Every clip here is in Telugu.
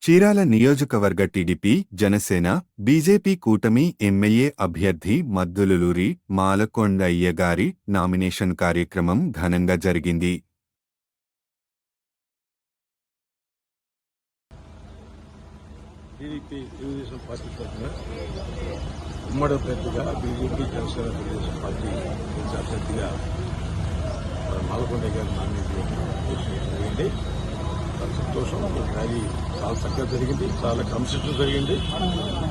చీరాల నియోజకవర్గ టీడీపీ, జనసేన, బీజేపీ కూటమి ఎమ్మెల్యే అభ్యర్థి మద్దులూరి మాలకొండయ్య గారి నామినేషన్ కార్యక్రమం ఘనంగా జరిగింది. టీడీపీ తెలుగుదేశం పార్టీ తరఫున ఉమ్మడి అభ్యర్థిగా బీజేపీ, జనసేన, తెలుగుదేశం పార్టీ అభ్యర్థిగా మాలకొండయ్య గారి నామినేషన్ జరిగింది. చాలా సంతోషం. ర్యాలీ చాలా చక్కగా జరిగింది, చాలా క్రమశిక్షణ జరిగింది.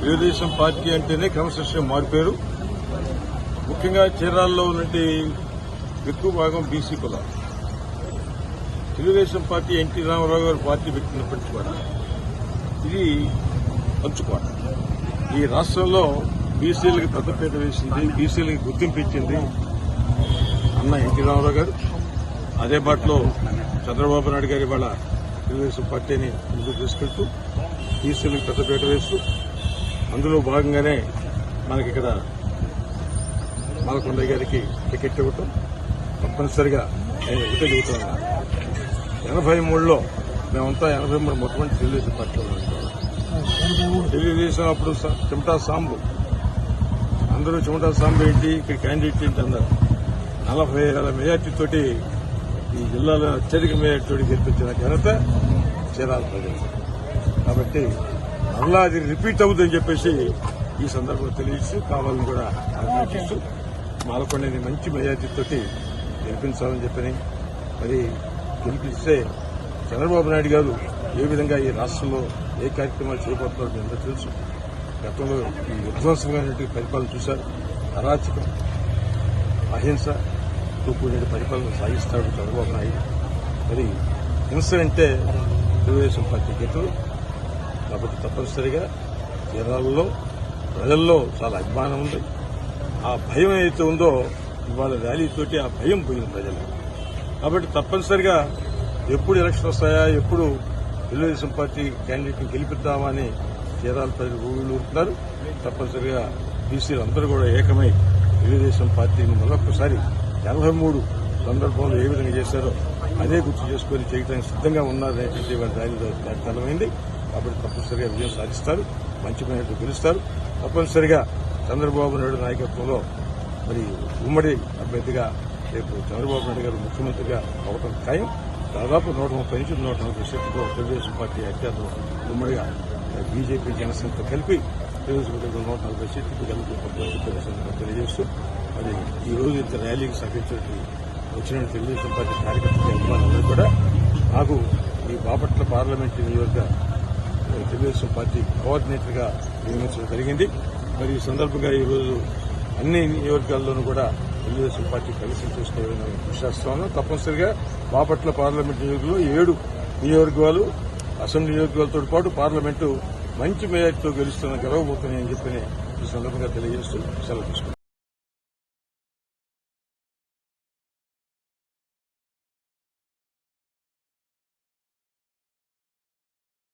తెలుగుదేశం పార్టీ అంటేనే క్రమశిక్షణ మారిపోయారు. ముఖ్యంగా చీరాల్లో ఉన్నట్టు ఎక్కువ భాగం బీసీ కులాలు. తెలుగుదేశం పార్టీ ఎన్టీ రామారావు గారు పార్టీ పెట్టినప్పటికీ కూడా ఇది పంచుకోట. ఈ రాష్ట్రంలో బీసీలకు పెద్దపీట వేసింది, బీసీలకు గుర్తింపు ఇచ్చింది అన్న ఎన్టీ రామారావు గారు. అదే బాటలో చంద్రబాబు నాయుడు గారి ఇవాళ తెలుగుదేశం పార్టీని ముందుకు తీసుకెళ్తూ బీసీలకు పెద్దపీట వేస్తూ అందులో భాగంగానే మనకి ఇక్కడ మాలకొండయ్య గారికి టికెట్ ఇవ్వటం తప్పనిసరిగా నేను ఒకటే చెబుతున్నా. 83లో మేమంతా 83 మొట్టమొదటి తెలుగుదేశం పార్టీలో ఉంటాం. తెలుగుదేశం అప్పుడు చెమటా సాంబు, అందరూ చెమటా సాంబు ఏంటి, ఇక్కడ క్యాండిడేట్ ఏంటి అన్నారు. 40,000 మెజార్టీతోటి ఈ జిల్లాలో అత్యధిక మెజార్టీతోటి గెలిపించిన ఘనత చీరాల ప్రజలు. కాబట్టి మళ్ళా అది రిపీట్ అవుతుందని చెప్పేసి ఈ సందర్భంలో తెలియజేస్తూ కావాలని కూడా ఆకాంక్షిస్తూ మాలకొండని మంచి మెజార్టీతోటి గెలిపించాలని చెప్పని, మరి గెలిపిస్తే చంద్రబాబు నాయుడు గారు ఏ విధంగా ఈ రాష్ట్రంలో ఏ కార్యక్రమాలు చేయబోతున్నారో మీ అందరూ తెలుసు. గతంలో ఈ విధ్వంసంగా పరిపాలన చూశారు. అరాచకం, అహింసతో కూడిన పరిపాలన సాగిస్తాడు చంద్రబాబు నాయుడు. మరి హింస అంటే తెలుగుదేశం పార్టీ గెలుపు. కాబట్టి తప్పనిసరిగా చీరాలలో ప్రజల్లో చాలా అభిమానం ఉంది. ఆ భయం ఏదైతే ఉందో ఇవాళ ర్యాలీతోటి ఆ భయం పోయింది ప్రజలు. కాబట్టి తప్పనిసరిగా ఎప్పుడు ఎలక్షన్ వస్తాయా, ఎప్పుడు తెలుగుదేశం పార్టీ క్యాండిడేట్ని గెలిపిద్దామా అని చీరాల ప్రజలు ఊరుతున్నారు. తప్పనిసరిగా బీసీలు అందరూ కూడా ఏకమై తెలుగుదేశం పార్టీని మరొకసారి 83 సందర్భంలో ఏ విధంగా చేశారో అదే గుర్తు చేసుకుని చేయడానికి సిద్ధంగా ఉన్నారనేటువంటి వాళ్ళ ర్యాలీలో అర్థమైంది. కాబట్టి తప్పనిసరిగా విజయం సాధిస్తారు, మంచి మేరకు గెలుస్తారు. తప్పనిసరిగా చంద్రబాబు నాయుడు నాయకత్వంలో మరి ఉమ్మడి అభ్యర్థిగా రేపు చంద్రబాబు నాయుడు గారు ముఖ్యమంత్రిగా అవడం ఖాయం. దాదాపు 130 నుంచి 140 సీట్లతో తెలుగుదేశం పార్టీ అత్యంత ఉమ్మడిగా బీజేపీ, జనసేనతో కలిపి తెలుగుదేశం పార్టీ 140 సీట్లకు గెలుపు తెలియజేస్తూ మరి ఈ రోజు ఇంత ర్యాలీకి వచ్చిన తెలుగుదేశం పార్టీ కార్యకర్తల అభిమానులందరూ కూడా నాకు ఈ బాపట్ల పార్లమెంటు నియోజక తెలుగుదేశం పార్టీ కోఆర్డినేటర్గా నియమించడం జరిగింది. మరి ఈ సందర్భంగా ఈరోజు అన్ని నియోజకాల్లోనూ కూడా తెలుగుదేశం పార్టీ కలిసి చేసుకోవాలని విశ్వాసం. తప్పనిసరిగా బాపట్ల పార్లమెంట్ నియోజకవర్గంలో 7 నియోజకవర్గాలు, అసెంబ్లీ నియోజకవర్గాలతో పాటు పార్లమెంటు మంచి మేయర్తో గెలుస్తున్న గెలవబోతున్నాయని చెప్పి ఈ సందర్భంగా తెలియజేస్తూ సెలవు తీసుకుంటాను.